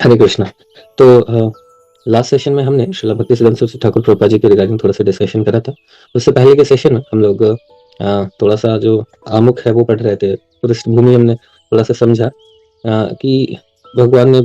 हरे कृष्णा। तो last session में हमने श्रीला भक्ति सिद्धांत सरस्वती ठाकुर प्रभुपाद जी के रिगार्डिंग थोड़ा सा डिस्कशन करा था। उससे पहले के सेशन में हम लोग थोड़ा सा जो आमुख है वो पढ़ रहे थे। पृष्ठभूमि हमने थोड़ा सा समझा कि भगवान ने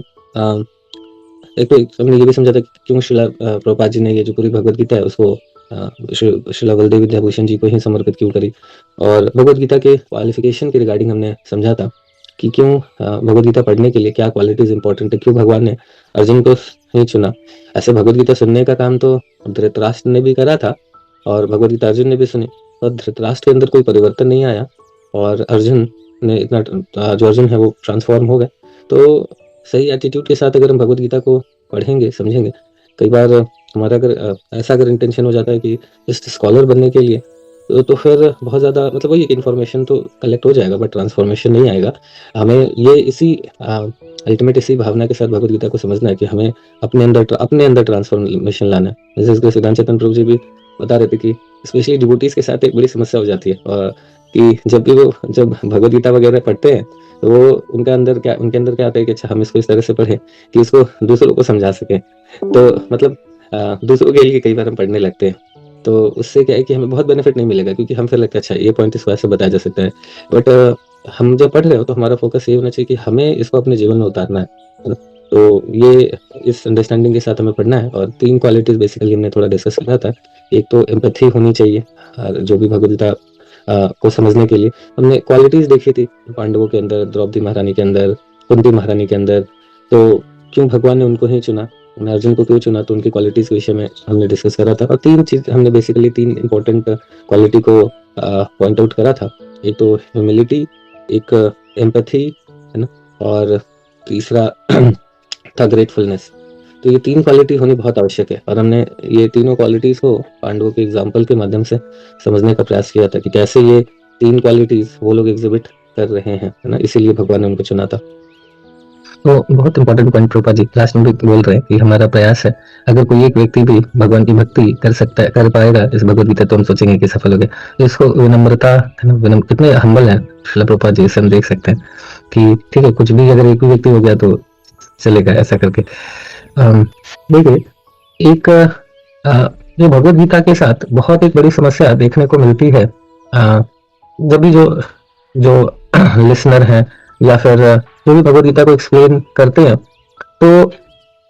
एक तो हमने ये भी समझा था कि क्यों श्रीला प्रभुपाद जी ने ये जो पूरी भगवत गीता है उसको श्रीला बलदेव विद्याभूषण जी को ही समर्पित क्यों करी, और भगवत गीता के क्वालिफिकेशन के रिगार्डिंग हमने समझा था कि क्यों भगवत गीता पढ़ने के लिए क्या क्वालिटीज इंपॉर्टेंट है, क्यों भगवान ने अर्जुन को ही चुना। ऐसे भगवत गीता सुनने का काम तो धृतराष्ट्र ने भी करा था और भगवत गीता अर्जुन ने भी सुनी, और धृतराष्ट्र के अंदर कोई परिवर्तन नहीं आया और अर्जुन ने इतना जो अर्जुन है वो ट्रांसफॉर्म हो गए। तो सही एटीट्यूड के साथ अगर हम भगवत गीता को पढ़ेंगे समझेंगे, कई बार हमारा अगर ऐसा अगर इंटेंशन हो जाता है कि जस्ट स्कॉलर बनने के लिए, तो फिर बहुत ज़्यादा मतलब वही इन्फॉर्मेशन तो कलेक्ट हो जाएगा बट ट्रांसफॉर्मेशन नहीं आएगा। हमें ये इसी अल्टीमेट इसी भावना के साथ भगवत गीता को समझना है कि हमें अपने अंदर ट्रांसफॉर्मेशन लाना है। जैसे सिद्धांत चैतन्य प्रभु जी भी बता रहे थे कि स्पेशली डिवोटीज के साथ एक बड़ी समस्या हो जाती है, और कि जब भगवत गीता वगैरह पढ़ते हैं तो वो उनके अंदर क्या आता है कि अच्छा हम इसको इस तरह से पढ़े कि इसको दूसरों को समझा सके। तो मतलब दूसरों के लिए कई बार हम पढ़ने लगते हैं, तो उससे क्या है कि हमें बहुत बेनिफिट नहीं मिलेगा, क्योंकि हम फिर लगता है अच्छा ये पॉइंट इसको ऐसे बताया जा सकता है। बट हम जब पढ़ रहे हो तो हमारा फोकस ये होना चाहिए कि हमें इसको अपने जीवन में उतारना है ना। तो ये इस अंडरस्टैंडिंग के साथ हमें पढ़ना है, और 3 क्वालिटीज बेसिकली हमने थोड़ा डिस्कस करा था। एक तो एम्पैथी होनी चाहिए, और जो भी भगवद गीता को समझने के लिए हमने क्वालिटीज देखी थी पांडवों के अंदर, द्रौपदी महारानी के अंदर, कुंती महारानी के अंदर। तो क्यों भगवान ने उनको ही चुना, अर्जुन को क्यों चुना, तो उनकी क्वालिटीज के विषय में हमने डिस्कस करा था। और 3 चीज हमने बेसिकली 3 इंपॉर्टेंट क्वालिटी को पॉइंट आउट करा था। एक तो ह्यूमिलिटी, एक एम्पैथी है ना, और तीसरा था ग्रेटफुलनेस। तो ये 3 क्वालिटी होनी बहुत आवश्यक है, और हमने ये तीनों क्वालिटीज को पांडवों के एग्जाम्पल के माध्यम से समझने का प्रयास किया था कि कैसे ये 3 क्वालिटीज वो लोग एग्जिबिट कर रहे हैं, है ना, इसीलिए भगवान ने उनको चुना था। तो बहुत important point Prabhupada ji last में भी बोल रहे हैं कि हमारा प्रयास है, अगर कोई एक व्यक्ति भी भगवान की भक्ति कर सकता है, कर पाएगा इस भगवत गीता, तो हम सोचेंगे कि सफल हो गए। तो इसको विनम्रता है ना, कितने हम्बल है श्रील प्रभुपाद जी, इसे हम देख सकते हैं कि ठीक है कुछ भी अगर एक भी व्यक्ति हो गया तो चलेगा ऐसा करके। देखिए एक जो भगवत गीता के साथ बहुत एक बड़ी समस्या देखने को मिलती है, जब भी जो लिसनर है या फिर जो भी भगवत गीता को एक्सप्लेन करते हैं, तो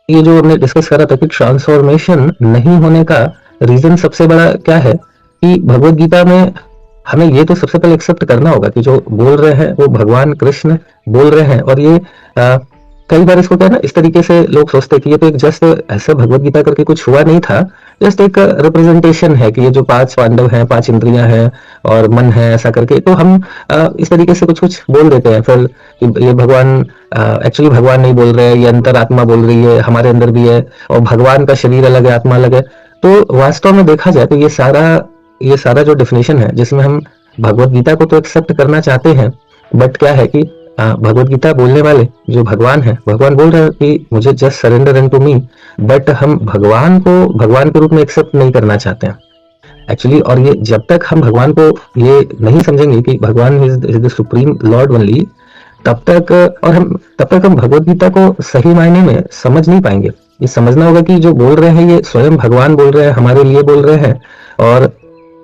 ये जो हमने डिस्कस करा था कि ट्रांसफॉर्मेशन नहीं होने का रीजन सबसे बड़ा क्या है कि भगवत गीता में हमें ये तो सबसे पहले एक्सेप्ट करना होगा कि जो बोल रहे हैं वो भगवान कृष्ण बोल रहे हैं। और ये कई बार इसको क्या है ना, इस तरीके से लोग सोचते हैं कि ये तो एक जस्ट ऐसा भगवत गीता करके कुछ हुआ नहीं था, जस्ट एक रिप्रेजेंटेशन है कि ये जो 5 पांडव हैं, 5 इंद्रियां हैं और मन है, ऐसा करके तो हम इस तरीके से कुछ कुछ बोल देते हैं। फिर ये भगवान एक्चुअली भगवान नहीं बोल रहे हैं, ये अंतरात्मा बोल रही है, हमारे अंदर भी है, और भगवान का शरीर अलग है, आत्मा अलग है। तो वास्तव में देखा जाए तो ये सारा जो डेफिनेशन है जिसमें हम भगवत गीता को तो एक्सेप्ट करना चाहते हैं, बट क्या है कि भगवत गीता बोलने वाले जो भगवान है, भगवान बोल रहे हैं कि मुझे just surrender into me, but हम भगवान को भगवान के रूप में एक्सेप्ट नहीं करना चाहते हैं एक्चुअली। और ये जब तक हम भगवान को ये नहीं समझेंगे कि भगवान is the supreme Lord only, तब तक हम भगवत गीता को सही मायने में समझ नहीं पाएंगे। ये समझना होगा कि जो बोल रहे हैं ये स्वयं भगवान बोल रहे हैं, हमारे लिए बोल रहे हैं। और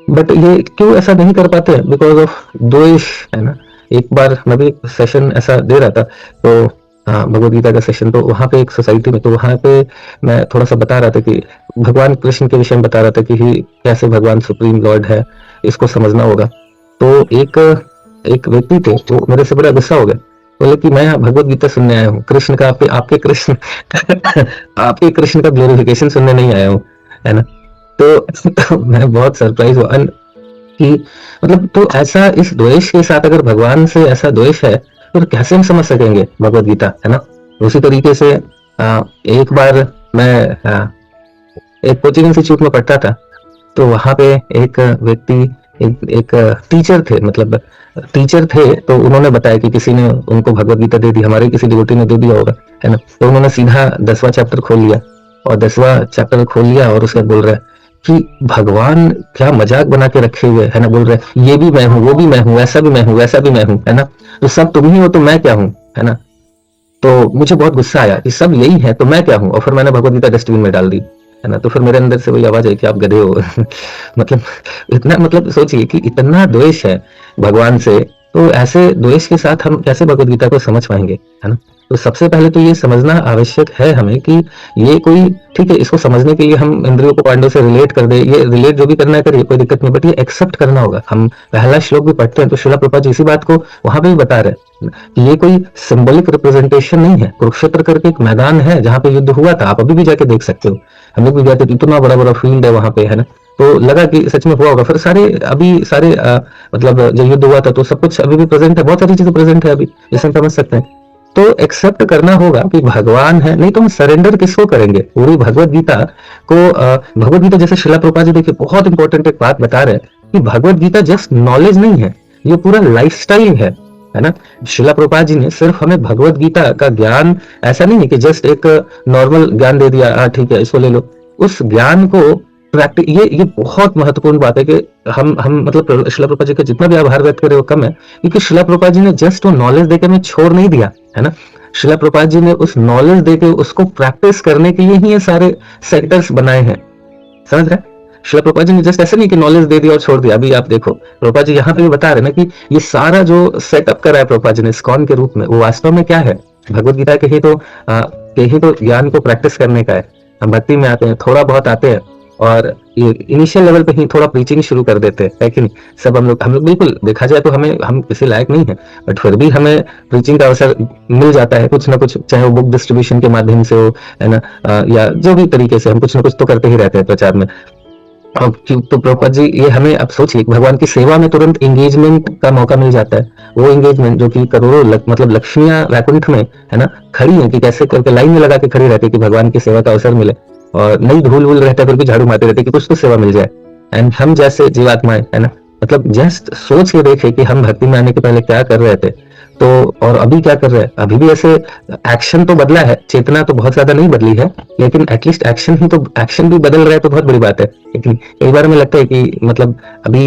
बट ये क्यों ऐसा नहीं कर पाते, बिकॉज ऑफ द्वेष, है ना। एक बार मैं भी सेशन ऐसा दे रहा था, तो भगवत गीता का सेशन, तो वहां पे एक सोसाइटी में, तो वहां पे मैं थोड़ा सा बता रहा था कि भगवान कृष्ण के विषय में बता रहा था कि कैसे भगवान सुप्रीम लॉर्ड है, इसको समझना होगा। तो एक व्यक्ति थे तो मेरे से बड़ा गुस्सा हो गया, बोले कि मैं भगवत गीता सुनने आया हूँ, कृष्ण का आपके कृष्ण आपके कृष्ण का ग्लोरिफिकेशन सुनने नहीं आया हूँ, है ना। तो मैं बहुत सरप्राइज हुआ कि मतलब तो ऐसा इस द्वेष के साथ अगर भगवान से ऐसा द्वेष है तो कैसे हम समझ सकेंगे भगवत गीता, है ना। उसी तरीके से एक बार मैं एक कोचिंग इंस्टीट्यूट में पढ़ता था, तो वहां पे एक व्यक्ति एक टीचर थे, मतलब टीचर थे, तो उन्होंने बताया कि किसी ने उनको भगवत गीता दे दी, हमारे किसी डिवोटी ने दे दिया होगा, है ना। तो उन्होंने सीधा 10वां चैप्टर खोल लिया, और 10वां चैप्टर खोल लिया और उसके बोल रहा है कि भगवान क्या मजाक बना के रखे हुए, है ना। बोल रहे ये भी मैं हूँ, वो भी मैं हूँ, ऐसा भी मैं हूँ, वैसा भी मैं हूँ, है ना। तो सब तुम ही हो तो मैं क्या हूँ, है ना। तो मुझे बहुत गुस्सा आया कि सब यही है तो मैं क्या हूँ, और फिर मैंने भगवत गीता डस्टबिन में डाल दी, है ना। तो फिर मेरे अंदर से वही आवाज आई कि आप गधे हो। मतलब इतना, मतलब सोचिए कि इतना द्वेष है भगवान से, तो ऐसे द्वेष के साथ हम कैसे भगवत गीता को समझ पाएंगे, है ना। तो सबसे पहले तो ये समझना आवश्यक है हमें कि ये कोई, ठीक है, इसको समझने के लिए हम इंद्रियों को पांडव से रिलेट कर दे, ये रिलेट जो भी करना है करिए, कोई दिक्कत नहीं, बट ये एक्सेप्ट करना होगा। हम पहला श्लोक भी पढ़ते हैं तो श्रील प्रभुपाद जी इसी बात को वहां पे भी बता रहे हैं कि ये कोई सिंबॉलिक रिप्रेजेंटेशन नहीं है। कुरुक्षेत्र करके एक मैदान है जहां पे युद्ध हुआ था, आप अभी भी जाके देख सकते हो। हम लोग भी गए थे, इतना बड़ा बड़ा फील्ड है वहां पे, है ना। तो लगा कि सच में हुआ होगा। फिर सारे अभी सारे मतलब जब युद्ध हुआ था तो सब कुछ अभी भी प्रेजेंट है, बहुत सारी चीजें प्रेजेंट है अभी, जैसे हम समझ सकते हैं। तो एक्सेप्ट करना होगा कि भगवान है, नहीं तो हम सरेंडर किसको करेंगे। पूरी भगवत गीता को भगवत गीता जैसे श्रील प्रभुपाद जी देखिए बहुत इंपॉर्टेंट एक बात बता रहे हैं कि भगवत गीता जस्ट नॉलेज नहीं है, ये पूरा लाइफस्टाइल है ना। श्रील प्रभुपाद जी ने सिर्फ हमें भगवत गीता का ज्ञान, ऐसा नहीं है कि जस्ट एक नॉर्मल ज्ञान दे दिया, ठीक है इसको ले लो। उस ज्ञान को प्रैक्टिस, ये बहुत महत्वपूर्ण बात है कि हम मतलब श्रील प्रभुपाद जी का जितना भी आभार व्यक्त करें वो कम है, क्योंकि श्रील प्रभुपाद जी ने जस्ट वो नॉलेज देकर हमें छोड़ नहीं दिया, है ना। श्रील प्रभुपाद जी ने उस नॉलेज देके उसको प्रैक्टिस करने के लिए ही ये सारे सेक्टर्स बनाए हैं, समझ रहे हैं। श्रील प्रभुपाद जी ने जस्ट ऐसे नहीं कि नॉलेज दे दिया और छोड़ दिया। अभी आप देखो प्रभुपाद जी यहाँ पे भी बता रहे हैं ना कि ये सारा जो सेटअप करा है प्रभुपाद जी ने इस्कॉन के रूप में, वो वास्तव में क्या है, भगवत गीता के ही तो ज्ञान को प्रैक्टिस करने का है। हम भक्ति में आते हैं, थोड़ा बहुत आते हैं, और ये इनिशियल लेवल पे ही थोड़ा प्रीचिंग शुरू कर देते हैं, है कि नहीं। सब हम लोग बिल्कुल देखा जाए तो हम किसी लायक नहीं है, बट फिर भी हमें प्रीचिंग का अवसर मिल जाता है कुछ ना कुछ, चाहे वो बुक डिस्ट्रीब्यूशन के माध्यम से हो, है ना, या जो भी तरीके से हम कुछ ना कुछ तो करते ही रहते हैं प्रचार में। तो प्रभुपाद जी ये हमें अब सोचिए, भगवान की सेवा में तुरंत एंगेजमेंट का मौका मिल जाता है। वो एंगेजमेंट जो कि करोड़ों मतलब लक्ष्मियां वैकुंठ में, है ना, खड़ी हैं कि कैसे करके लाइन में लगा के खड़ी रहती है कि भगवान की सेवा का अवसर मिले, और नहीं धूल वूल रहता है फिर भी झाड़ू मारते रहते कि कुछ तो सेवा मिल जाए। एंड हम जैसे जीवात्माएं, है ना, मतलब जस्ट सोच के देखे कि हम भक्ति में आने के पहले क्या कर रहे थे, तो और अभी क्या कर रहे हैं। अभी भी ऐसे एक्शन तो बदला है, चेतना तो बहुत ज्यादा नहीं बदली है, लेकिन एटलीस्ट एक्शन भी बदल रहा है, तो बहुत बड़ी बात है। लेकिन कई बार हमें लगता है कि मतलब अभी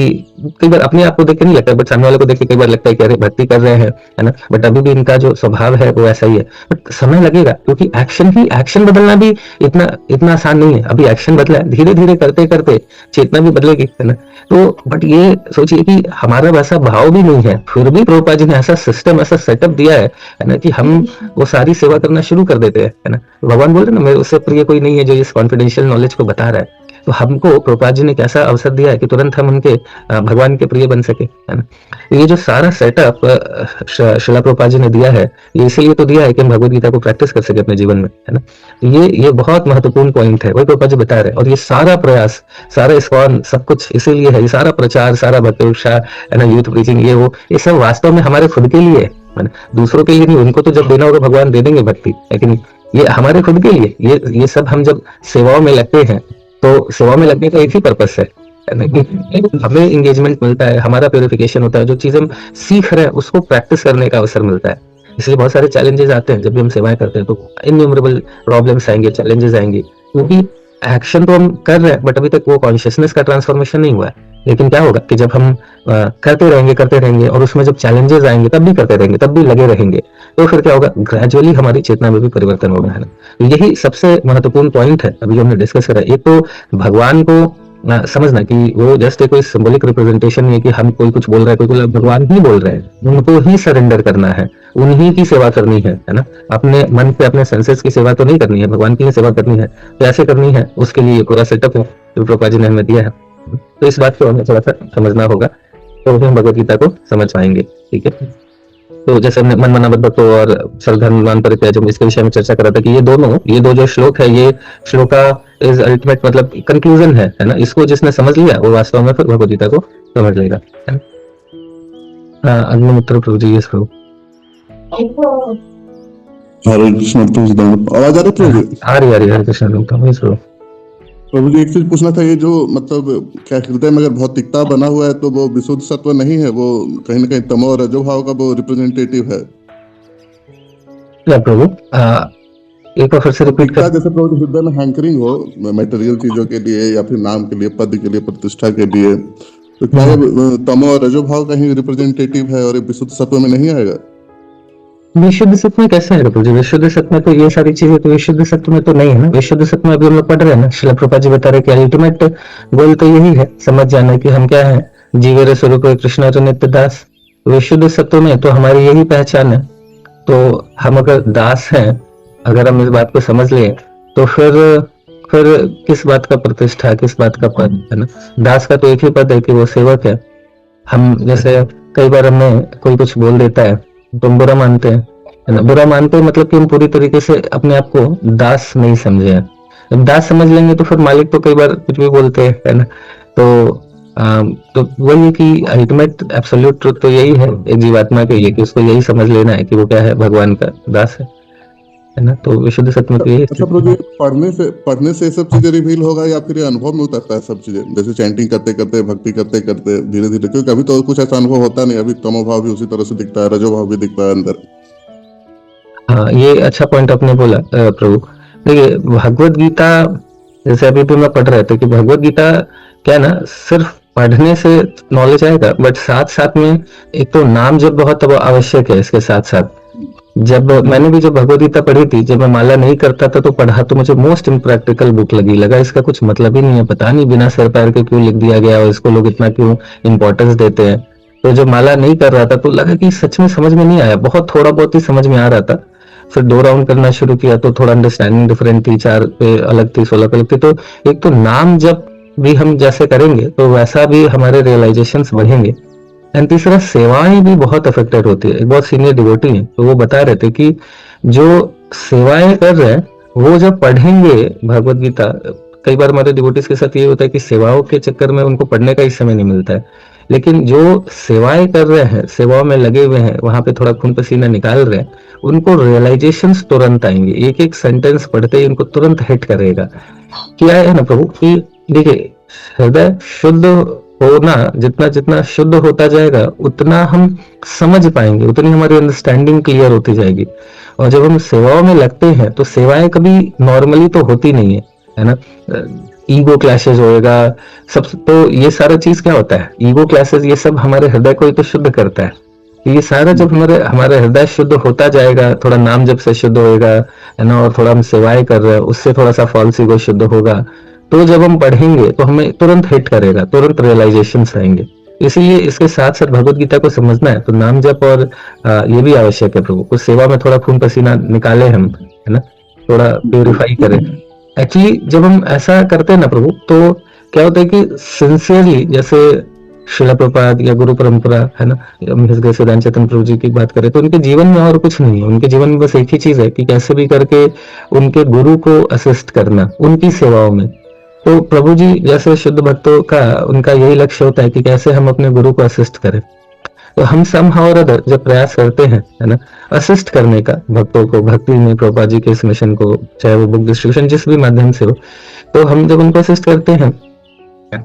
कई बार अपने आप को देख के नहीं लगता, बट सामने वाले को देख के कई बार लगता है कि अरे भक्ति कर रहे हैं, है ना, बट अभी भी इनका जो स्वभाव है वो ऐसा ही है। बट समय लगेगा, क्योंकि एक्शन बदलना भी इतना इतना आसान नहीं है। अभी एक्शन बदला है, धीरे धीरे करते करते चेतना भी बदलेगी, है ना। तो बट ये सोचिए कि हमारा वैसा भाव भी नहीं है, फिर भी प्रभुपाद जी ने ऐसा सिस्टम, ऐसा सेटअप दिया है ना, कि हम वो सारी सेवा करना शुरू कर देते हैं, है ना। भगवान बोल रहे ना, मेरे उससे प्रिय कोई नहीं है जो इस कॉन्फिडेंशियल नॉलेज को बता रहा है। तो हमको प्रभुपाद जी ने कैसा अवसर दिया है कि तुरंत हम उनके भगवान के प्रिय बन सके, है ना। ये जो सारा सेटअप श्रील प्रभुपाद जी ने दिया है, ये इसीलिए तो दिया है कि हम भगवत गीता को प्रैक्टिस कर सके अपने जीवन में, है ना। ये बहुत महत्वपूर्ण पॉइंट है, वही प्रभुपाद जी बता रहे हैं। और ये सारा प्रयास, सारा इस्कॉन, सब कुछ इसीलिए है, ये सारा प्रचार, सारा भक्ति उत्साह, है ना, यूथ प्रीचिंग, ये सब वास्तव में हमारे खुद के लिए है ना, दूसरों के लिए नहीं। उनको तो जब देना होगा भगवान दे देंगे भक्ति, लेकिन ये हमारे खुद के लिए, ये सब हम जब सेवाओं में लगते हैं तो सेवा में लगने का एक ही पर्पस है ना, कि हमें एंगेजमेंट मिलता है, हमारा प्योरिफिकेशन होता है, जो चीज हम सीख रहे हैं उसको प्रैक्टिस करने का अवसर मिलता है। इसलिए बहुत सारे चैलेंजेस आते हैं जब भी हम सेवाएं करते हैं, तो इन्यूमरेबल प्रॉब्लम्स आएंगे, चैलेंजेस आएंगे, क्योंकि एक्शन तो हम कर रहे हैं बट अभी तक वो कॉन्शियसनेस का ट्रांसफॉर्मेशन नहीं हुआ है। लेकिन क्या होगा कि जब हम करते रहेंगे और उसमें जब चैलेंजेस आएंगे तब भी करते रहेंगे, तब भी लगे रहेंगे, तो फिर क्या होगा, ग्रेजुअली हमारी चेतना में भी परिवर्तन होगा, है ना। तो यही सबसे महत्वपूर्ण पॉइंट है अभी हमने डिस्कस करा। एक तो भगवान को समझना कि वो जस्ट कोई सिंबॉलिक रिप्रेजेंटेशन नहीं है कि हम कोई कुछ बोल रहा है, कोई भगवान ही बोल रहे हैं, उनको ही सरेंडर करना है, उन्हीं की सेवा करनी है ना। अपने मन पे, अपने सेंसेस की सेवा तो नहीं करनी है, भगवान की ही सेवा करनी है। कैसे करनी है उसके लिए पूरा सेटअप है जो प्रभुपाद जी ने हमें दिया है। तो इस बात को हमें थोड़ा सा समझना होगा, तो हम भगवत गीता को समझ पाएंगे, ठीक है। तो जैसे हमने मन मना बद्ध और सर्वधर्मान परित्याज्य, जब इसके विषय में चर्चा करा था कि ये दो जो श्लोक है, ये श्लोका इज अल्टीमेट मतलब कंक्लूजन है ना। इसको जिसने समझ लिया वो वास्तव में फिर भगवत गीता को समझ लेगा, है ना। अग्निमित्र प्रभु जी, यस प्रभु। हरे कृष्ण प्रभु, आवाज आ रही प्रभु? आ रही हरे कृष्ण प्रभु। प्रभु जी एक चीज पूछना था, ये जो मतलब क्या हृदय में अगर भौतिकता बना हुआ है तो वो विशुद्ध सत्व नहीं है, वो कहीं ना कहीं तमो और रजो भाव का वो रिप्रेजेंटेटिव है क्या प्रभु? एक बार फिर से रिपीट कर। जैसे प्रभु हृदय में हैंकरिंग हो मटेरियल चीजों के लिए या फिर नाम के लिए, पद के लिए, प्रतिष्ठा के लिए, तो क्या तमो और रजो भाव का ही रिप्रेजेंटेटिव है और विशुद्ध सत्व में नहीं आएगा? विशुद्ध सत्व में कैसा है प्रभु जी? विशुद्ध सत्व में तो ये सारी चीजें तो विशुद्ध सत्व में तो नहीं है ना। विशुद्ध सत्व में अभी हम लोग पढ़ रहे हैं ना, श्रील प्रभुपाद जी बता रहे कि अल्टीमेट गोल तो यही है, समझ जाना कि हम क्या है, जीवेर स्वरूप कृष्ण तो नित्य दास। विशुद्ध सत्व में तो हमारी यही पहचान है। तो हम अगर दास हैं, अगर हम इस बात को समझ लें, तो फिर किस बात का प्रतिष्ठा, किस बात का पद है ना। दास का तो एक ही पद है कि वो सेवक है। हम जैसे कई बार हमें कोई कुछ बोल देता है तो हम बुरा मानते हैं, है ना। बुरा मानते हैं मतलब कि हम पूरी तरीके से अपने आप को दास नहीं समझे हैं। जब दास समझ लेंगे तो फिर मालिक तो कई बार कुछ भी बोलते हैं, है ना। तो वही है कि अल्टीमेट एब्सोल्यूट ट्रुथ तो यही है एक जीवात्मा के लिए, कि उसको यही समझ लेना है कि वो क्या है, भगवान का दास है ना। तो विशुद्ध सत्य में तो यही अच्छा प्रभु जी, पढ़ने से ये सब चीजें रिवील होगा या फिर ये अनुभव में उतरता है सब चीजें, जैसे चैंटिंग करते करते, भक्ति करते करते धीरे धीरे? क्योंकि अभी तो कुछ ऐसा अनुभव होता नहीं, अभी तमोभाव भी उसी तरह से दिखता है, रजोभाव भी दिखता है अंदर। हाँ, ये अच्छा पॉइंट आपने बोला प्रभु। देखिए भगवत गीता, जैसे अभी भी मैं पढ़ रहा था कि भगवत गीता क्या है ना, सिर्फ पढ़ने से नॉलेज आएगा, बट साथ साथ में एक तो नाम जप बहुत आवश्यक है। इसके साथ साथ जब मैंने भी जब भगवत गीता पढ़ी थी, जब मैं माला नहीं करता था तो पढ़ा, तो मुझे मोस्ट इम्प्रैक्टिकल बुक लगा इसका कुछ मतलब ही नहीं है, पता नहीं बिना सिर पैर के क्यों लिख दिया गया और इसको लोग इतना क्यों इम्पोर्टेंस देते हैं। तो जब माला नहीं कर रहा था तो लगा कि सच में समझ में नहीं आया, बहुत थोड़ा बहुत ही समझ में आ रहा था। फिर 2 राउंड करना शुरू किया तो थोड़ा अंडरस्टैंडिंग डिफरेंट थी, 4 पे अलग थी, 16 पे अलग थी। तो एक तो नाम जब भी हम जैसे करेंगे तो वैसा भी हमारे रियलाइजेशंस बढ़ेंगे। एंड तीसरा, सेवाएं भी बहुत अफेक्टेड होती है। एक बहुत सीनियर डिवोटी है तो वो बता रहे थे कि जो सेवाएं कर रहे हैं वो जब पढ़ेंगे भगवत गीता, कई बार हमारे डिवोटीज के साथ ये होता है कि सेवाओं के चक्कर में उनको पढ़ने का ही समय नहीं मिलता है, लेकिन जो सेवाएं कर रहे हैं, सेवाओं में लगे हुए हैं, वहां पे थोड़ा खून पसीना निकाल रहे हैं, उनको रियलाइजेशंस तुरंत आएंगे। एक एक सेंटेंस पढ़ते ही उनको तुरंत हिट करेगा। क्या है ना प्रभु कि देखिए, हृदय शुद्ध होना, जितना जितना शुद्ध होता जाएगा उतना हम समझ पाएंगे, उतनी हमारी अंडरस्टैंडिंग क्लियर होती जाएगी। और जब हम सेवाओं में लगते हैं तो सेवाएं कभी नॉर्मली तो होती नहीं है ना। ईगो क्लैशेस होएगा सब, तो ये सारा चीज क्या होता है, ईगो क्लैशेस, ये सब हमारे हृदय को ही तो शुद्ध करता है। ये सारा जब हमारे हृदय शुद्ध होता जाएगा, थोड़ा नाम जब से शुद्ध होएगा, है ना, और थोड़ा हम सेवाएं कर रहे हैं उससे थोड़ा सा फॉल्स ईगो शुद्ध होगा, तो जब हम पढ़ेंगे तो हमें तुरंत हिट करेगा, तुरंत रियलाइजेशन आएंगे। इसीलिए इसके साथ साथ भगवत गीता को समझना है तो नाम जप और ये भी आवश्यक है प्रभु। कुछ सेवा में थोड़ा खून पसीना निकाले हम, है ना, थोड़ा प्यूरिफाई करें। एक्चुअली जब हम ऐसा करते हैं ना प्रभु, तो क्या होता है कि सिंसियरली, जैसे शिला प्रपात या गुरु परंपरा, है ना, सिद्धांत चेतन प्रभु जी की बात करें तो उनके जीवन में और कुछ नहीं है। उनके जीवन में बस एक ही चीज है कि कैसे भी करके उनके गुरु को असिस्ट करना उनकी सेवाओं में। तो प्रभु जी जैसे शुद्ध भक्तों का उनका यही लक्ष्य होता है कि कैसे हम अपने गुरु को असिस्ट करें। तो हम somehow or other जब प्रयास करते हैं, है ना, असिस्ट करने का भक्तों को भक्ति में, प्रभुपाद जी के इस मिशन को, चाहे वो बुक डिस्ट्रीब्यूशन जिस भी माध्यम से हो, तो हम जब उनको असिस्ट करते हैं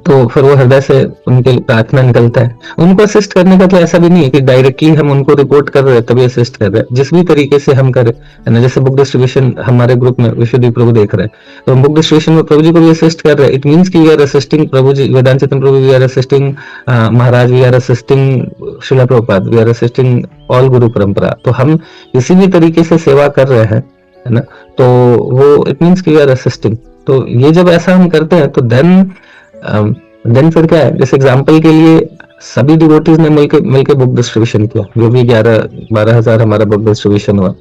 तो फिर वो हृदय से उनके प्रार्थना निकलता है। उनको असिस्ट करने का तो ऐसा भी नहीं है कि डायरेक्टली हम उनको रिपोर्ट कर रहे हैं तभी असिस्ट कर रहे हैं, जिस भी तरीके से हम करें, है ना। जैसे बुक डिस्ट्रीब्यूशन हमारे ग्रुप में विश्वदीप प्रभु देख रहे हैं, तो हम बुक डिस्ट्रीब्यूशन में प्रभु जी को भी असिस्ट कर रहे हैं। इट मीन्स कि we are assisting Prabhu ji, Vedant Chetan Prabhu, we are assisting Maharaj, we are assisting Shila Prabhupada, we are assisting all guru parampara. तो हम किसी भी तरीके से सेवा कर रहे हैं, है ना, तो वो इट मीन्स कि वी आर असिस्टिंग। तो ये जब ऐसा हम करते हैं तो देन फिर क्या है, जैसे एग्जांपल के लिए सभी डिवोटीज ने मिलके बुक डिस्ट्रीब्यूशन किया, जो भी 11-12 हजार हमारा बुक डिस्ट्रीब्यूशन हुआ।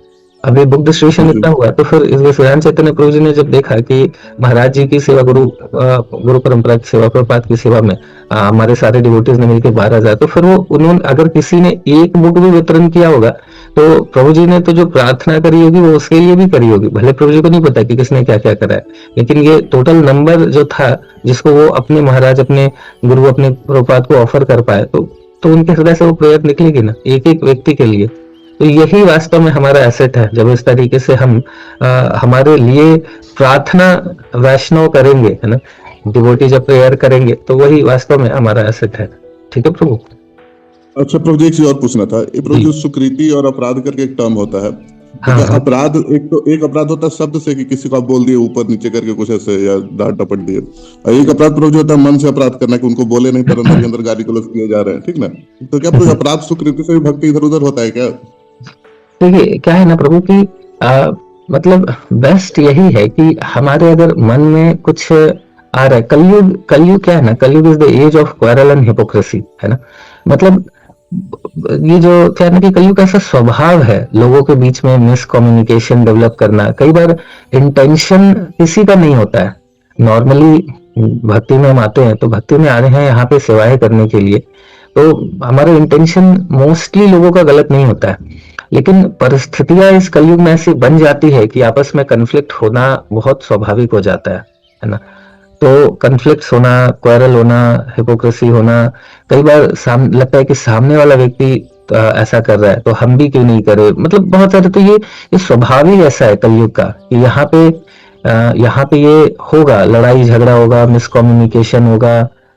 अभी बुक डिस्ट्रीब्यूशन इतना हुआ तो फिर इस सिद्धांत चैतन्य प्रभु जी ने जब देखा कि महाराज जी की सेवा, गुरु परंपरा की सेवा, प्रभुपाद की सेवा में हमारे सारे डिवोटीज ने मिलकर 12,000, तो फिर वो उन्होंने, अगर किसी ने एक बुक भी वितरण किया होगा तो प्रभु जी ने तो जो प्रार्थना करी होगी वो उसके लिए भी करी होगी। भले प्रभु जी को नहीं पता कि किसने क्या क्या करा है, लेकिन ये टोटल नंबर जो था जिसको वो अपने महाराज, अपने गुरु, अपने प्रभुपाद को ऑफर कर पाए, तो उनके हृदय से वो प्रेयर निकलेगी ना, एक एक व्यक्ति के लिए। तो यही वास्तव में हमारा एसेट है। जब इस तरीके से हम हमारे लिए प्रार्थना वैष्णव करेंगे, है ना, डिवोटी जब प्रेयर करेंगे तो वही वास्तव में हमारा एसेट है। ठीक है प्रभु। अच्छा प्रभु जी, एक चीज और पूछना था। ये प्रभु जी, सुकृति और अपराध करके एक टर्म होता है। तो क्या अपराध, एक अपराध होता है शब्द से कि किसी को आप बोल दिए ऊपर नीचे करके कुछ ऐसे, या डांट टपट दिए, और एक अपराध प्रभु जी होता है मन से अपराध करना, कि उनको बोले नहीं पर अंदर ही अंदर गाली गलौज किए जा रहे हैं, ठीक ना। तो क्या प्रभु अपराध सुकृति से भी भक्ति इधर उधर होता है क्या? देखिए क्या है ना प्रभु कि मतलब बेस्ट यही है कि हमारे अगर मन में कुछ आ रहा है, कलयुग कलयुग क्या है ना, Kalyug is the age of quarrel and hypocrisy, है ना। मतलब ये जो क्या है ना कि कलयुग का ऐसा स्वभाव है लोगों के बीच में मिसकम्युनिकेशन डेवलप करना। कई बार इंटेंशन किसी का नहीं होता है। नॉर्मली भक्ति में हम आते हैं तो भक्ति में आ रहे हैं यहाँ पे सेवाएं करने के लिए, तो हमारा इंटेंशन मोस्टली लोगों का गलत नहीं होता है। लेकिन परिस्थितियां इस कलयुग में ऐसी बन जाती है कि आपस में कन्फ्लिक्ट होना बहुत स्वाभाविक हो जाता है ना। तो कन्फ्लिक्ट्स होना, क्वेरल होना, हिपोक्रेसी होना, कई बार लगता है कि सामने वाला व्यक्ति ऐसा कर रहा है तो हम भी क्यों नहीं करें, मतलब बहुत सारे। तो ये स्वभाव ही ऐसा है कलयुग का कि यहाँ पे ये होगा, लड़ाई झगड़ा होगा, मिसकम्युनिकेशन होगा,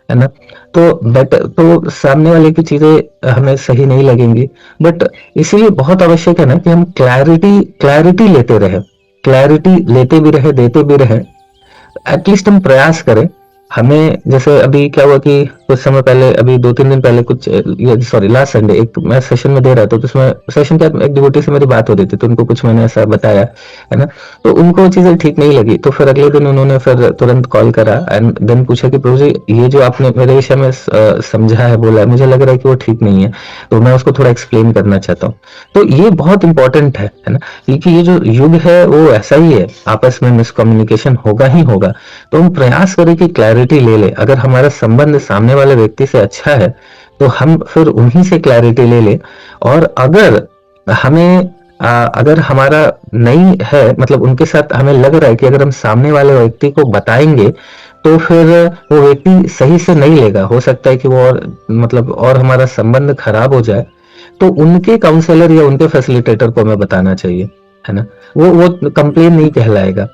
है ना। तो बेटर तो सामने वाले की चीजें हमें सही नहीं लगेंगी, बट इसीलिए बहुत आवश्यक है ना कि हम क्लैरिटी लेते रहे, क्लैरिटी लेते भी रहे, देते भी रहे। एटलीस्ट हम प्रयास करें। हमें जैसे अभी क्या हुआ कि कुछ समय पहले, अभी 2-3 दिन पहले, कुछ सॉरी लास्ट संडे एक मैं सेशन में दे रहा था, तो उसमें सेशन क्या, एक डिवोटी से मेरी बात हो रही थी, तो उनको कुछ मैंने ऐसा बताया, है ना। तो उनको वो चीजें ठीक नहीं लगी, तो फिर अगले दिन उन्होंने फिर तुरंत कॉल करा एंड देन पूछा कि प्रभु जी ये जो आपने मेरे विषय में समझा है, बोला है, मुझे लग रहा है कि वो ठीक नहीं है, तो मैं उसको थोड़ा एक्सप्लेन करना चाहता हूँ। तो ये बहुत इंपॉर्टेंट है ना, क्योंकि ये जो युग है वो ऐसा ही है, आपस में मिसकम्युनिकेशन होगा ही होगा। तो हम प्रयास करें कि क्लैरिटी ले ले। अगर हमारा संबंध सामने वाले व्यक्ति से अच्छा है तो हम फिर उन्हीं से क्लैरिटी ले ले। और अगर हमें अगर हमारा नहीं है, मतलब उनके साथ हमें लग रहा है कि अगर हम सामने वाले व्यक्ति को बताएंगे तो फिर वो व्यक्ति सही से नहीं लेगा, हो सकता है कि वो और मतलब और हमारा संबंध खराब हो जाए, तो उनके काउंसलर या उनके फैसिलिटेटर को हमें बताना चाहिए, है ना। वो कंप्लेन नहीं कहलाएगा।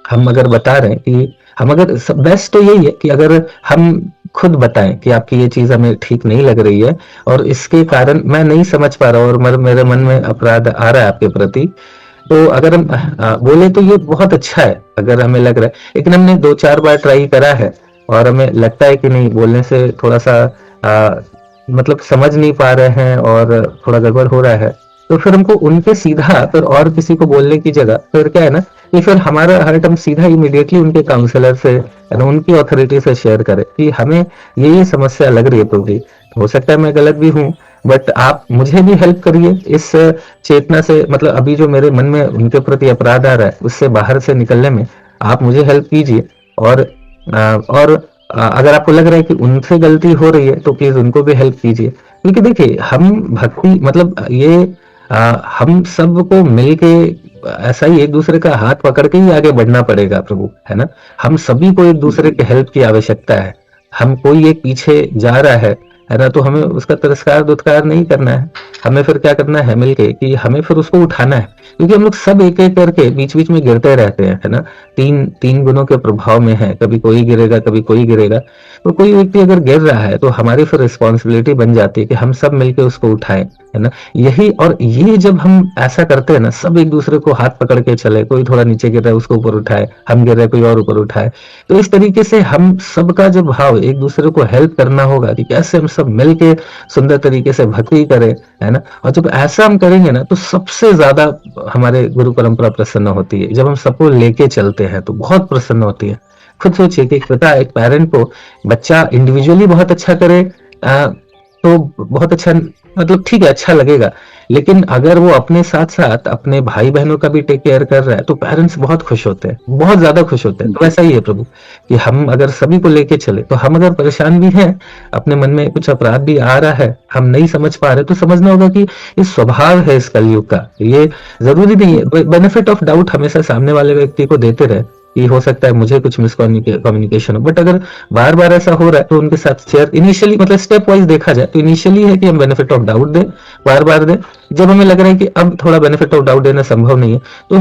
हम अगर बता रहे हैं कि हम अगर बेस्ट तो यही है कि अगर हम खुद बताएं कि आपकी ये चीज हमें ठीक नहीं लग रही है और इसके कारण मैं नहीं समझ पा रहा हूँ और मेरे मन में अपराध आ रहा है आपके प्रति, तो अगर हम बोले तो ये बहुत अच्छा है। अगर हमें लग रहा है, लेकिन हमने 2-4 बार ट्राई करा है और हमें लगता है कि नहीं, बोलने से थोड़ा सा मतलब समझ नहीं पा रहे हैं और थोड़ा गड़बड़ हो रहा है, तो फिर हमको उनके सीधा फिर और किसी को बोलने की जगह फिर क्या है ना कि फिर हमारा हर्ट हम सीधा इमीडिएटली उनके काउंसलर से, उनकी अथॉरिटी से शेयर करें कि हमें ये समस्या लग रही है प्रभु जी, हो सकता है मैं गलत भी हूँ, बट आप मुझे भी हेल्प करिए इस चेतना से, मतलब अभी जो मेरे मन में उनके प्रति अपराध आ रहा है उससे बाहर से निकलने में आप मुझे हेल्प कीजिए। और अगर आपको लग रहा है कि उनसे गलती हो रही है तो प्लीज उनको भी हेल्प कीजिए। क्योंकि देखिए हम भक्ति मतलब ये हम सबको मिलके ऐसा ही एक दूसरे का हाथ पकड़ के ही आगे बढ़ना पड़ेगा प्रभु, है ना। हम सभी को एक दूसरे के हेल्प की आवश्यकता है। हम कोई एक पीछे जा रहा है ना, तो हमें उसका तिरस्कार दुत्कार नहीं करना है। हमें फिर क्या करना है मिलके कि हमें फिर उसको उठाना है, क्योंकि हम लोग सब एक एक करके बीच बीच में गिरते रहते हैं, है ना। तीन तीन गुणों के प्रभाव में है, कभी कोई गिरेगा कभी कोई गिरेगा। तो कोई व्यक्ति अगर गिर रहा है तो हमारी फिर रिस्पॉन्सिबिलिटी बन जाती है कि हम सब मिलके उसको उठाएं, है ना। यही, और ये जब हम ऐसा करते हैं ना, सब एक दूसरे को हाथ पकड़ के चले, कोई थोड़ा नीचे गिर रहा है उसको ऊपर उठाए, हम गिर रहे कोई और ऊपर उठाए, तो इस तरीके से हम सबका जो भाव एक दूसरे को हेल्प करना होगा कि कैसे हम सब मिलके सुंदर तरीके से भक्ति करें, है ना। और जब ऐसा हम करेंगे ना तो सबसे ज्यादा हमारे गुरु परंपरा प्रसन्न होती है। जब हम सबको लेके चलते हैं तो बहुत प्रसन्न होती है। खुद सोचिए कि एक पिता एक पेरेंट को, बच्चा इंडिविजुअली बहुत अच्छा करे तो बहुत अच्छा, मतलब ठीक है अच्छा लगेगा, लेकिन अगर वो अपने साथ साथ अपने भाई बहनों का भी टेक केयर कर रहा है तो पेरेंट्स बहुत खुश होते हैं, बहुत ज्यादा खुश होते हैं। तो ऐसा ही है प्रभु कि हम अगर सभी को लेके चले, तो हम अगर परेशान भी हैं, अपने मन में कुछ अपराध भी आ रहा है, हम नहीं समझ पा रहे, तो समझना होगा कि ये स्वभाव है इस कलयुग का। ये जरूरी नहीं है, बेनिफिट ऑफ डाउट हमेशा सामने वाले व्यक्ति को देते रहे कि हो सकता है मुझे कुछ मिसकम्युनिकेशन हो, बट अगर बार बार ऐसा हो रहा है तो उनके साथ शेयर इनिशियली, मतलब स्टेप वाइज देखा जाए तो इनिशियली है कि हम बेनिफिट ऑफ डाउट दें, बार बार दें। जब हमें लग रहा है कि अब थोड़ा बेनिफिट ऑफ डाउट देना संभव नहीं है तो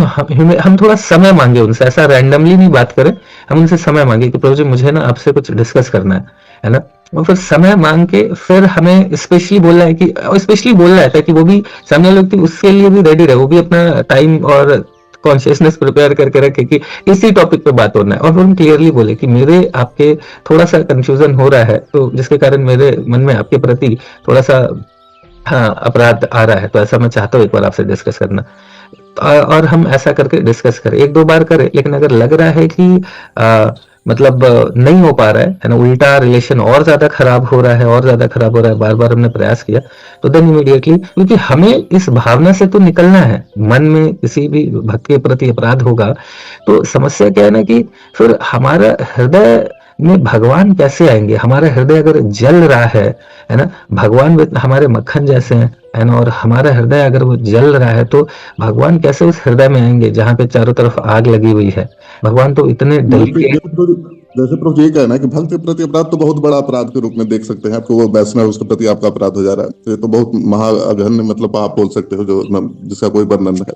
हम थोड़ा समय मांगे उनसे, ऐसा रैंडमली नहीं बात करें, हम उनसे समय मांगे कि प्रभु जी मुझे ना आपसे कुछ डिस्कस करना है ना। और फिर समय मांग के फिर हमें स्पेशली बोलना है कि, स्पेशली बोलना है ताकि वो भी सामने वाले व्यक्ति उसके लिए भी रेडी रहे, वो भी अपना टाइम और कॉन्शियसनेस प्रिपेयर करके रखे कि इसी टॉपिक पे बात होना है। और हम क्लियरली बोले कि मेरे आपके थोड़ा सा कंफ्यूजन हो रहा है, तो जिसके कारण मेरे मन में आपके प्रति थोड़ा सा हाँ, अपराध आ रहा है, तो ऐसा मैं चाहता हूँ एक बार आपसे डिस्कस करना। और हम ऐसा करके डिस्कस करें, 1-2 बार करें, लेकिन अगर लग रहा है कि मतलब नहीं हो पा रहा है ना, उल्टा रिलेशन और ज़्यादा खराब हो रहा है और ज़्यादा खराब हो रहा है, बार-बार हमने प्रयास किया, तो देन इमीडिएटली, क्योंकि हमें इस भावना से तो निकलना है, मन में किसी भी भक्त के प्रति अपराध होगा, तो समस्या क्या है ना कि फिर हमारा हृदय में भगवान कैसे आएँगे? हमारा हृदय अगर जल रहा है ना? भगवान भी हमारे मक्खन जैसे हैं, है ना? और हमारा हृदय अगर वो जल रहा है, तो भगवान कैसे उस हृदय में आएँगे जहाँ पे चारों तरफ आग लगी हुई है? भगवान तो इतने जैसे डेलिकेट। जैसे जैसे प्रभु जी ये कहना है कि भक्त के प्रति अपराध तो बहुत बड़ा अपराध के रूप में देख सकते हैं आपको, वो वैष्णव उसके प्रति आपका अपराध हो जा रहा है, तो ये तो बहुत महाअघन्य मतलब आप बोल सकते हो जो जिसका कोई वर्णन है।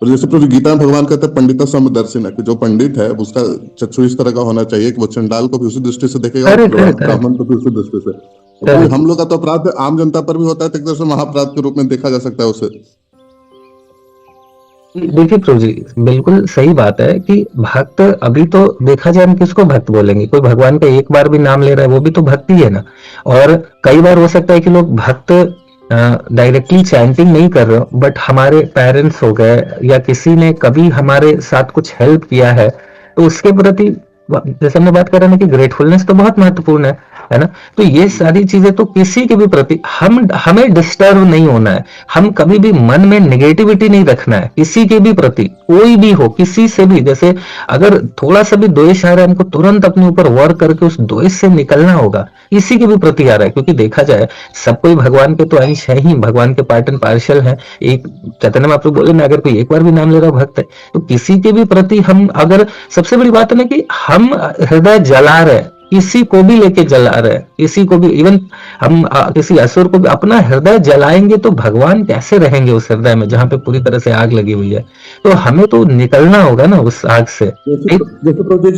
और जैसे प्रभु गीता में भगवान कहते हैं पंडित समदर्शिन है, कि जो पंडित है उसका चक्षु इस तरह का होना चाहिए कि वो चंडाल को भी उसी दृष्टि से देखेगा और करेक्ट, करेक्ट, करेक्ट, ब्राह्मण को भी उसी दृष्टि से। तो वही करेक्ट। हम लोग का तो अपराध आम जनता पर भी होता है, तो एक तरह से महाअपराध के रूप में देखा जा सकता है उसे। देखिए प्रभु जी, बिल्कुल सही बात है कि भक्त, अभी तो देखा जाए हम किसको भक्त बोलेंगे? कोई भगवान का एक बार भी नाम ले रहा है, वो भी तो भक्ति है ना। और कई बार हो सकता है कि लोग भक्त डायरेक्टली चैंटिंग नहीं कर रहे हो, बट हमारे पेरेंट्स हो गए या किसी ने कभी हमारे साथ कुछ हेल्प किया है, तो उसके प्रति, जैसे हमने बात कर रहे हैं ना कि ग्रेटफुलनेस तो बहुत महत्वपूर्ण है ना? तो ये सारी चीजें तो किसी के भी प्रति हमें डिस्टर्ब नहीं होना है, हम कभी भी मन में नेगेटिविटी नहीं रखना है किसी के भी प्रति, कोई भी हो, किसी से भी। जैसे अगर थोड़ा सा भी द्वेष आ रहा है, हमको तुरंत अपने ऊपर वर्क करके उस द्वेष से निकलना होगा, किसी के भी प्रति आ रहा है, क्योंकि देखा जाए सब कोई भगवान के तो अंश है ही, भगवान के पार्ट एंड पार्शल है। एक चैतन्य महाप्रभु बोले ना, अगर कोई एक बार भी नाम ले रहा हो भक्त है, तो किसी के भी प्रति हम अगर, सबसे बड़ी बात है ना कि हम हृदय जला रहे हैं, किसी को भी लेके जला रहे हैं, किसी को भी, इवन हम किसी असुर को भी अपना हृदय जलाएंगे, तो भगवान कैसे रहेंगे उस हृदय में जहां पे पूरी तरह से आग लगी हुई है? तो हमें तो निकलना होगा ना उस आग से। जैसे एक, जैसे प्रभु एक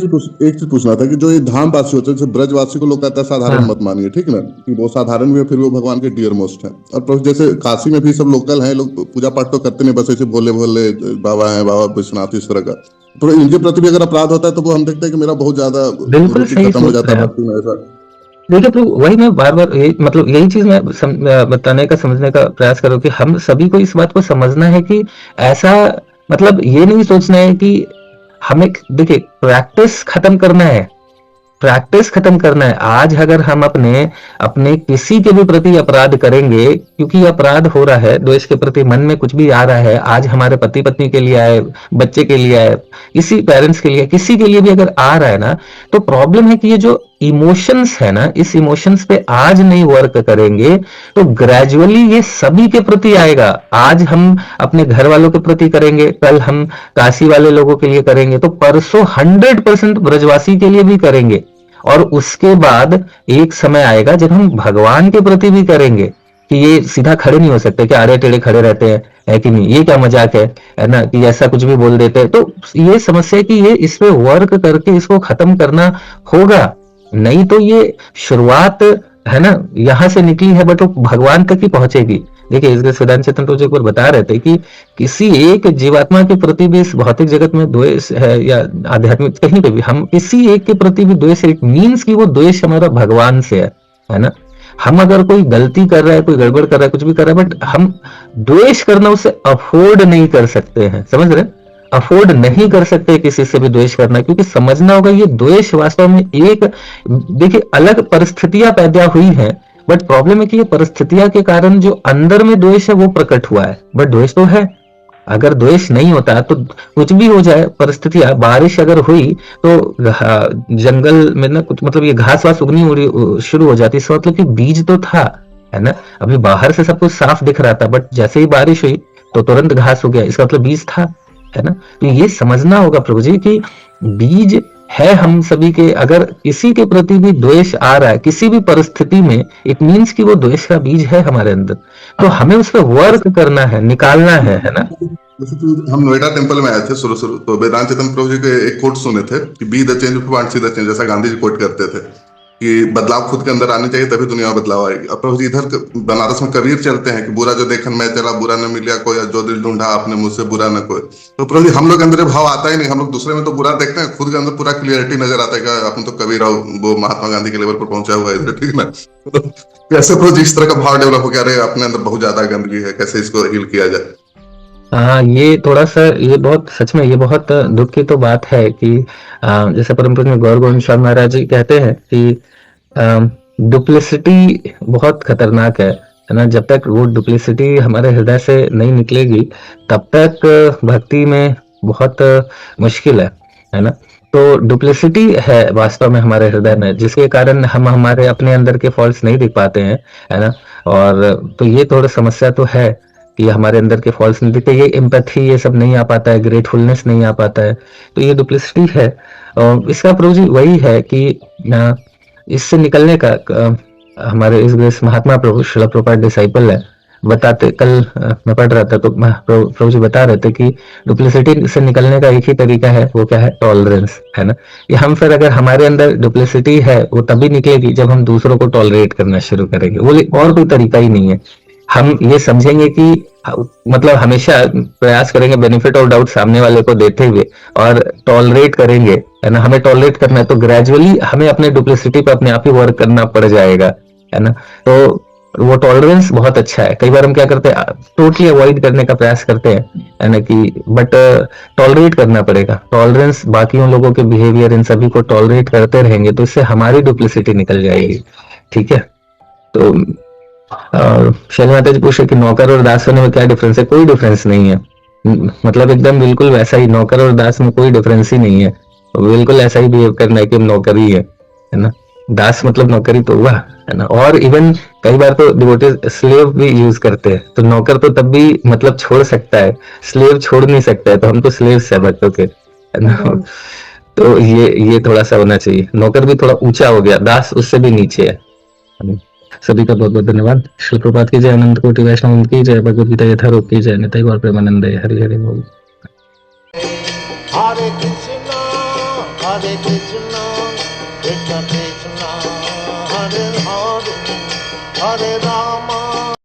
चीज पूछना था कि जो ये धाम वासी होते हैं, जैसे ब्रजवासी को लोग कहते हैं साधारण हाँ, मत मानिए, ठीक ना, कि वो साधारण भी है, फिर वो भगवान के डियर मोस्ट है। और प्रभु जैसे काशी में भी सब लोकल हैं लोग, पूजा पाठ तो करते नहीं, बस ऐसे भोले भोले बाबा हैं, बाबा विश्वनाथ इस तरह का। तो इनके प्रति भी अगर अपराध होता है तो वो हम देखते हैं कि मेरा बहुत ज्यादा बिल्कुल रुचि सही खत्म हो सोच जाता रहे है हैं आप। भक्ति में, ऐसा। देखिए तो वही मैं बार बार मतलब यही चीज मैं बताने का, समझने का प्रयास करूँ कि हम सभी को इस बात को समझना है कि ऐसा, मतलब ये नहीं सोचना है कि हमें, देखिए प्रैक्टिस खत्म करना है, प्रैक्टिस खत्म करना है। आज अगर हम अपने अपने किसी के भी प्रति अपराध करेंगे, क्योंकि अपराध हो रहा है, द्वेष के प्रति मन में कुछ भी आ रहा है, आज हमारे पति पत्नी के लिए आए, बच्चे के लिए आए, किसी पेरेंट्स के लिए, किसी के लिए भी अगर आ रहा है ना, तो प्रॉब्लम है कि ये जो इमोशंस है ना, इस इमोशंस पे आज नहीं वर्क करेंगे, तो ग्रेजुअली ये सभी के प्रति आएगा। आज हम अपने घर वालों के प्रति करेंगे, कल हम काशी वाले लोगों के लिए करेंगे, तो परसों 100% ब्रजवासी के लिए भी करेंगे। और उसके बाद एक समय आएगा जब हम भगवान के प्रति भी करेंगे, कि ये सीधा खड़े नहीं हो सकते, कि आड़े टेढ़े खड़े रहते हैं, है कि नहीं? ये क्या मजाक है ना, कि ऐसा कुछ भी बोल देते हैं। तो ये समस्या है कि ये इस पे वर्क करके इसको खत्म करना होगा, नहीं तो ये शुरुआत है ना यहाँ से निकली है, बट वो भगवान तक ही पहुंचेगी। देखिए इसलिए वेदांत चेतन तो एक बार बता रहे थे कि किसी एक जीवात्मा के प्रति भी इस भौतिक जगत में द्वेष है, या आध्यात्मिक कहीं पे भी हम किसी एक के प्रति भी द्वेष है, इट मीन्स कि वो द्वेष हमारा भगवान से है ना। हम अगर कोई गलती कर रहा है, कोई गड़बड़ कर रहा है, कुछ भी कर रहा है, बट हम द्वेष करना उसे अफोर्ड नहीं कर सकते हैं, समझ रहे? अफोर्ड नहीं कर सकते किसी से भी द्वेष करना, क्योंकि समझना होगा ये द्वेष वास्तव में एक, देखिए अलग परिस्थितियां पैदा हुई हैं, बट प्रॉब्लम है कि ये परिस्थितियां के कारण जो अंदर में द्वेष है वो प्रकट हुआ है, बट द्वेष तो है। अगर द्वेष नहीं होता तो कुछ भी हो जाए, परिस्थितियां, बारिश अगर हुई तो जंगल में ना कुछ, मतलब ये घास वास उगनी शुरू हो जाती, इसका मतलब कि बीज तो था, है ना। अभी बाहर से सब कुछ साफ दिख रहा था, बट जैसे ही बारिश हुई तो तुरंत घास हो गया, इसका मतलब बीज था, है ना। तो ये समझना होगा प्रभु जी कि बीज है हम सभी के, अगर किसी के प्रति भी द्वेष आ रहा है किसी भी परिस्थिति में, इट मीन्स कि वो द्वेष का बीज है हमारे अंदर, तो हमें उस पर वर्क करना है, निकालना है ना। जैसे कि हम नोएडा टेम्पल में आए थे शुरू तो वेदांत चेतन प्रभु जी के एक कोट सुने थे कि be the change want see the change, जैसा गांधी जी कोट करते थे। कि बदलाव खुद के अंदर आने चाहिए, तभी दुनिया में बदलाव आएगी। अब प्रभु जी इधर बनारस में कबीर चलते हैं कि बुरा जो देखन मैं चला, बुरा न मिलिया कोई, जो दिल ढूंढा आपने मुझसे बुरा न कोई। तो प्रभु जी हम लोग के अंदर ये भाव आता ही नहीं, हम लोग दूसरे में तो बुरा देखते हैं, खुद के अंदर पूरा क्लियरिटी नजर आता है कि अपन तो कबीर और वो महात्मा गांधी के लेवल पर पहुंचा हुआ है इधर, ठीक है ना। तो कैसे प्रभु जी इस तरह का भाव डेवलप हो गया, अरे अपने अंदर बहुत ज्यादा गंदगी है, कैसे इसको हील किया जाए? हाँ, ये थोड़ा सा, ये बहुत सच में ये बहुत दुख की तो बात है कि जैसे परम पूज्य गौर गोविंद स्वामी महाराज जी कहते हैं कि डुप्लिसिटी बहुत खतरनाक है ना। जब तक वो डुप्लिसिटी हमारे हृदय से नहीं निकलेगी तब तक भक्ति में बहुत मुश्किल है ना। तो डुप्लिसिटी है वास्तव में हमारे हृदय में, जिसके कारण हम हमारे अपने अंदर के फॉल्ट्स नहीं दिख पाते हैं, है ना। और तो ये थोड़ा समस्या तो है कि हमारे अंदर के फॉल्स नहीं दिखते, ये एम्पैथी ये सब नहीं आ पाता है, ग्रेटफुलनेस नहीं आ पाता है, तो ये डुप्लिसिटी है। और इसका अप्रोच वही है कि इससे निकलने का हमारे इस महात्मा प्रभु श्रील प्रभुपाद डिसाइपल है, बताते कल मैं पढ़ रहा था तो प्रभु जी बता रहे थे कि डुप्लिसिटी से निकलने का एक ही तरीका है, वो क्या है? टॉलरेंस, है ना। ये हम फिर अगर हमारे अंदर डुप्लिसिटी है वो तभी निकलेगी जब हम दूसरों को टॉलरेट करना शुरू करेंगे, वो और कोई तरीका ही नहीं है। हम ये समझेंगे कि मतलब हमेशा प्रयास करेंगे बेनिफिट ऑफ डाउट सामने वाले को देते हुए, और टॉलरेट करेंगे, है ना। हमें टॉलरेट करना है तो ग्रेजुअली हमें अपने डुप्लिसिटी पे अपने आप ही वर्क करना पड़ जाएगा, है ना। तो वो टॉलरेंस बहुत अच्छा है। कई बार हम क्या करते हैं, टोटली अवॉइड करने का प्रयास करते हैं, है ना, कि बट टॉलरेट करना पड़ेगा। टॉलरेंस, बाकियों लोगों के बिहेवियर, इन सभी को टॉलरेट करते रहेंगे तो इससे हमारी डुप्लिसिटी निकल जाएगी, ठीक है। तो शैली माता जी पूछे कि नौकर और दास होने में क्या डिफरेंस है? कोई डिफरेंस नहीं है, मतलब एकदम बिल्कुल वैसा ही, नौकर और दास में कोई डिफरेंस ही नहीं है। बिल्कुल ऐसा ही बिहेव करना है कि हम नौकर ही है ना। दास मतलब नौकरी तो हुआ, है ना। और इवन कई बार तो डिवोटीज स्लेव भी यूज करते हैं, तो नौकर तो तब भी मतलब छोड़ सकता है, स्लेव छोड़ नहीं सकता है, तो हम तो स्लेव्स है भक्तों के, है ना। तो ये थोड़ा सा होना चाहिए। नौकर भी थोड़ा ऊंचा हो गया, दास उससे भी नीचे है। सभी का बहुत बहुत धन्यवाद। श्री प्रभात की जय, अनंत कोटि वैष्णव की जय, भगवद गीता यथारूप की जय, निताई गौर प्रेमानंद। हरि हरि बोल। हरे कृष्णा कृष्णा